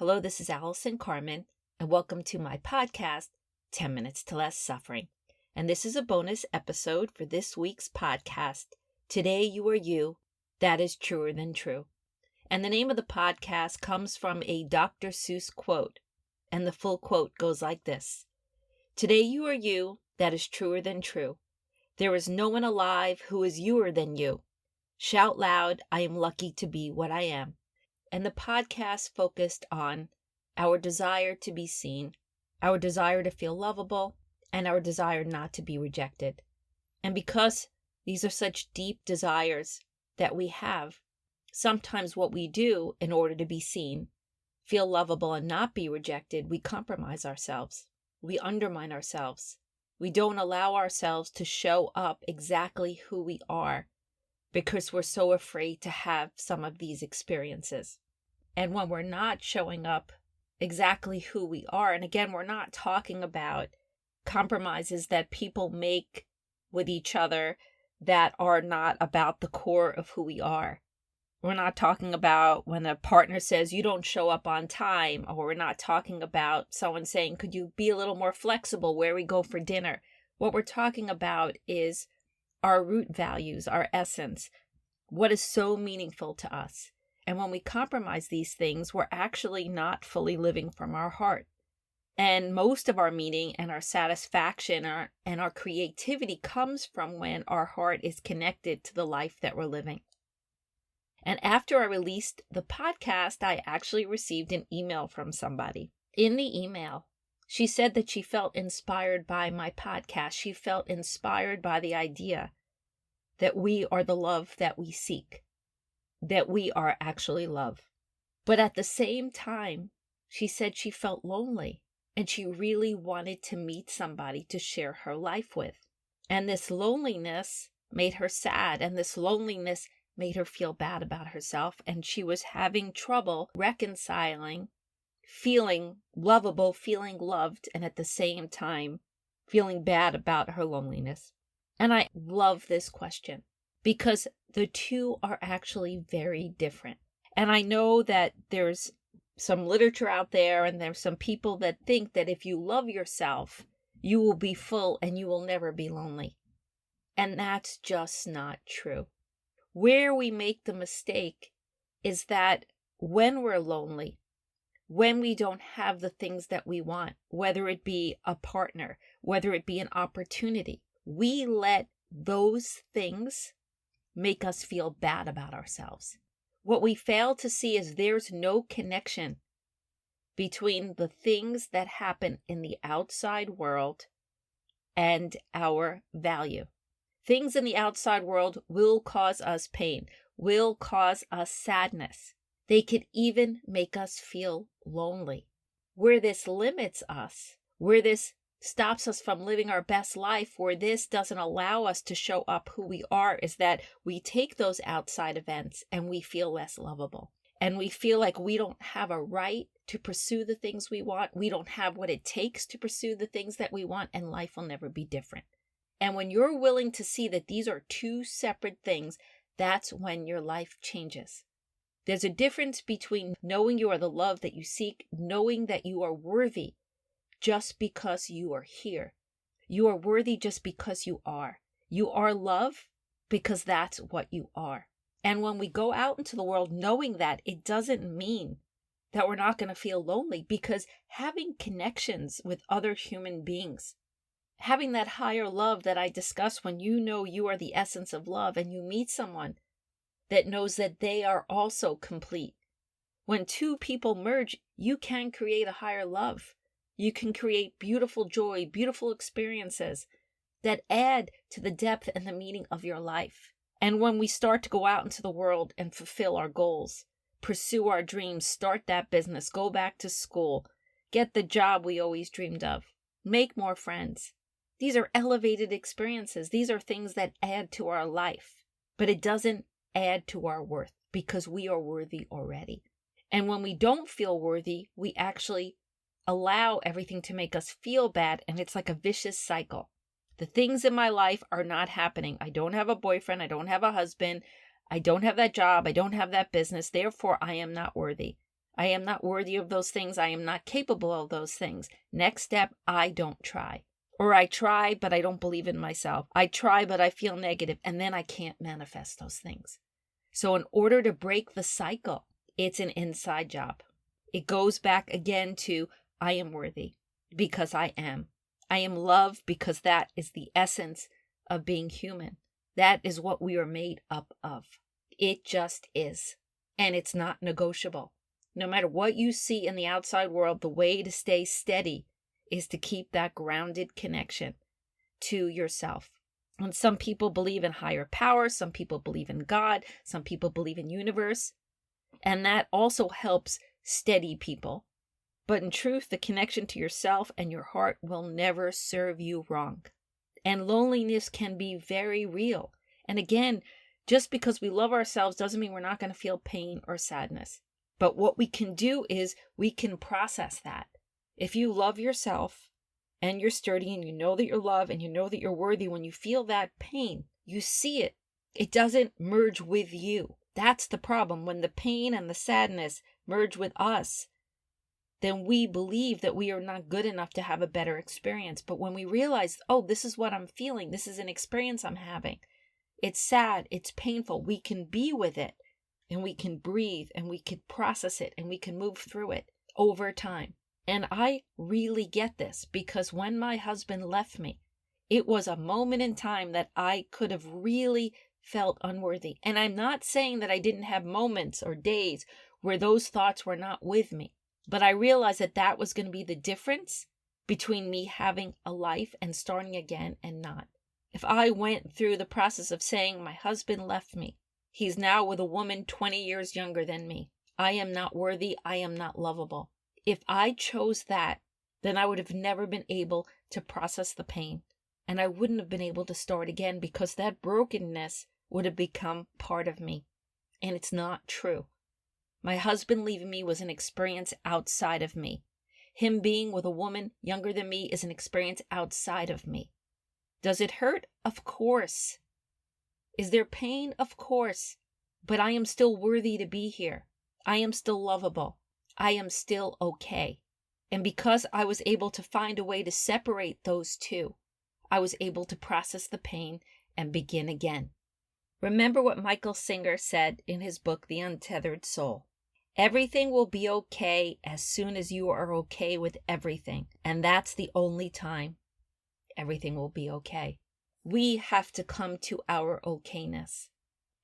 Hello, this is Allison Carmen, and welcome to my podcast, 10 Minutes to Less Suffering. And this is a bonus episode for this week's podcast, Today You Are You, That Is Truer Than True. And the name of the podcast comes from a Dr. Seuss quote, and the full quote goes like this. Today you are you, that is truer than true. There is no one alive who is youer than you. Shout loud, I am lucky to be what I am. And the podcast focused on our desire to be seen, our desire to feel lovable, and our desire not to be rejected. And because these are such deep desires that we have, sometimes what we do in order to be seen, feel lovable, and not be rejected, we compromise ourselves. We undermine ourselves. We don't allow ourselves to show up exactly who we are because we're so afraid to have some of these experiences. And when we're not showing up exactly who we are, and again, we're not talking about compromises that people make with each other that are not about the core of who we are. We're not talking about when a partner says you don't show up on time, or we're not talking about someone saying, could you be a little more flexible where we go for dinner? What we're talking about is our root values, our essence, what is so meaningful to us. And when we compromise these things, we're actually not fully living from our heart. And most of our meaning and our satisfaction and our creativity comes from when our heart is connected to the life that we're living. And after I released the podcast, I actually received an email from somebody. In the email, she said that she felt inspired by my podcast. She felt inspired by the idea that we are the love that we seek, that we are actually love. But at the same time, she said she felt lonely and she really wanted to meet somebody to share her life with. And this loneliness made her sad, and this loneliness made her feel bad about herself. And she was having trouble reconciling feeling lovable, feeling loved, and at the same time feeling bad about her loneliness. And I love this question because the two are actually very different. And I know that there's some literature out there and there's some people that think that if you love yourself, you will be full and you will never be lonely. And that's just not true. Where we make the mistake is that when we're lonely, when we don't have the things that we want, whether it be a partner, whether it be an opportunity, we let those things make us feel bad about ourselves. What we fail to see is there's no connection between the things that happen in the outside world and our value. Things in the outside world will cause us pain, will cause us sadness. They could even make us feel lonely. Where this limits us, where this stops us from living our best life, where this doesn't allow us to show up who we are, is that we take those outside events and we feel less lovable. And we feel like we don't have a right to pursue the things we want. We don't have what it takes to pursue the things that we want, and life will never be different. And when you're willing to see that these are two separate things, that's when your life changes. There's a difference between knowing you are the love that you seek, knowing that you are worthy just because you are here. You are worthy just because you are. You are love because that's what you are. And when we go out into the world knowing that, it doesn't mean that we're not going to feel lonely, because having connections with other human beings, having that higher love that I discussed, when you know you are the essence of love and you meet someone that knows that they are also complete. When two people merge, you can create a higher love. You can create beautiful joy, beautiful experiences that add to the depth and the meaning of your life. And when we start to go out into the world and fulfill our goals, pursue our dreams, start that business, go back to school, get the job we always dreamed of, make more friends. These are elevated experiences. These are things that add to our life, but it doesn't add to our worth because we are worthy already. And when we don't feel worthy, we actually allow everything to make us feel bad, and it's like a vicious cycle. The things in my life are not happening. I don't have a boyfriend. I don't have a husband. I don't have that job. I don't have that business. Therefore, I am not worthy. I am not worthy of those things. I am not capable of those things. Next step, I don't try. Or I try, but I don't believe in myself. I try, but I feel negative, and then I can't manifest those things. So in order to break the cycle, it's an inside job. It goes back again to I am worthy because I am. I am loved because that is the essence of being human. That is what we are made up of. It just is. And it's not negotiable. No matter what you see in the outside world, the way to stay steady is to keep that grounded connection to yourself. And some people believe in higher power. Some people believe in God. Some people believe in universe. And that also helps steady people. But in truth, the connection to yourself and your heart will never serve you wrong. And loneliness can be very real. And again, just because we love ourselves doesn't mean we're not going to feel pain or sadness. But what we can do is we can process that. If you love yourself and you're sturdy and you know that you're loved and you know that you're worthy, when you feel that pain, you see it. It doesn't merge with you. That's the problem. When the pain and the sadness merge with us, then we believe that we are not good enough to have a better experience. But when we realize, oh, this is what I'm feeling, this is an experience I'm having, it's sad, it's painful, we can be with it and we can breathe and we can process it and we can move through it over time. And I really get this because when my husband left me, it was a moment in time that I could have really felt unworthy. And I'm not saying that I didn't have moments or days where those thoughts were not with me. But I realized that that was going to be the difference between me having a life and starting again and not. If I went through the process of saying my husband left me, he's now with a woman 20 years younger than me. I am not worthy. I am not lovable. If I chose that, then I would have never been able to process the pain. And I wouldn't have been able to start again because that brokenness would have become part of me. And it's not true. My husband leaving me was an experience outside of me. Him being with a woman younger than me is an experience outside of me. Does it hurt? Of course. Is there pain? Of course. But I am still worthy to be here. I am still lovable. I am still okay. And because I was able to find a way to separate those two, I was able to process the pain and begin again. Remember what Michael Singer said in his book, The Untethered Soul. Everything will be okay as soon as you are okay with everything. And that's the only time everything will be okay. We have to come to our okayness.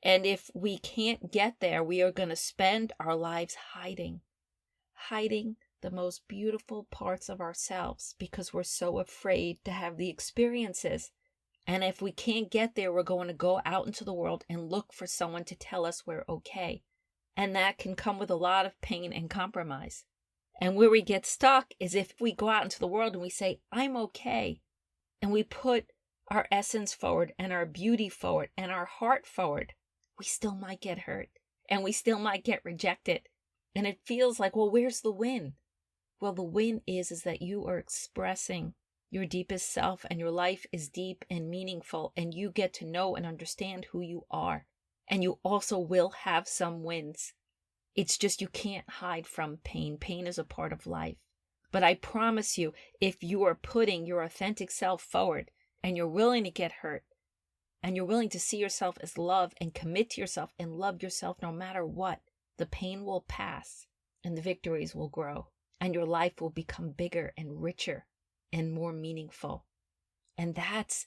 And if we can't get there, we are going to spend our lives hiding the most beautiful parts of ourselves because we're so afraid to have the experiences. And if we can't get there, we're going to go out into the world and look for someone to tell us we're okay. And that can come with a lot of pain and compromise. And where we get stuck is if we go out into the world and we say, I'm okay. And we put our essence forward and our beauty forward and our heart forward, we still might get hurt and we still might get rejected. And it feels like, well, where's the win? Well, the win is that you are expressing your deepest self and your life is deep and meaningful and you get to know and understand who you are. And you also will have some wins. It's just you can't hide from pain. Pain is a part of life. But I promise you, if you are putting your authentic self forward and you're willing to get hurt and you're willing to see yourself as love and commit to yourself and love yourself no matter what, the pain will pass and the victories will grow and your life will become bigger and richer and more meaningful. And that's,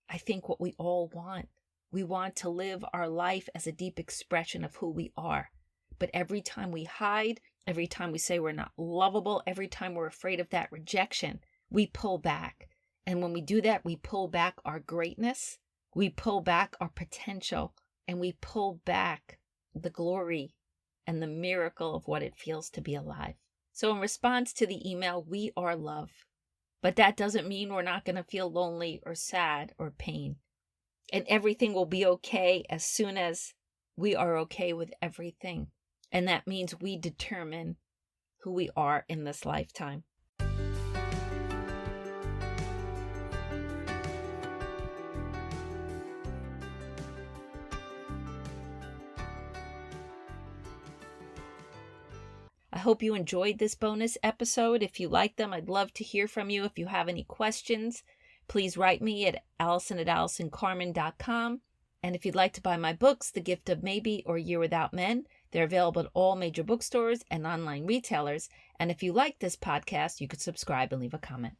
I think, what we all want. We want to live our life as a deep expression of who we are. But every time we hide, every time we say we're not lovable, every time we're afraid of that rejection, we pull back. And when we do that, we pull back our greatness, we pull back our potential, and we pull back the glory and the miracle of what it feels to be alive. So in response to the email, we are love. But that doesn't mean we're not going to feel lonely or sad or pain. And everything will be okay as soon as we are okay with everything. And that means we determine who we are in this lifetime. I hope you enjoyed this bonus episode. If you like them, I'd love to hear from you. If you have any questions, please write me at allison@allisoncarmen.com. And if you'd like to buy my books, The Gift of Maybe or Year Without Men, they're available at all major bookstores and online retailers. And if you like this podcast, you could subscribe and leave a comment.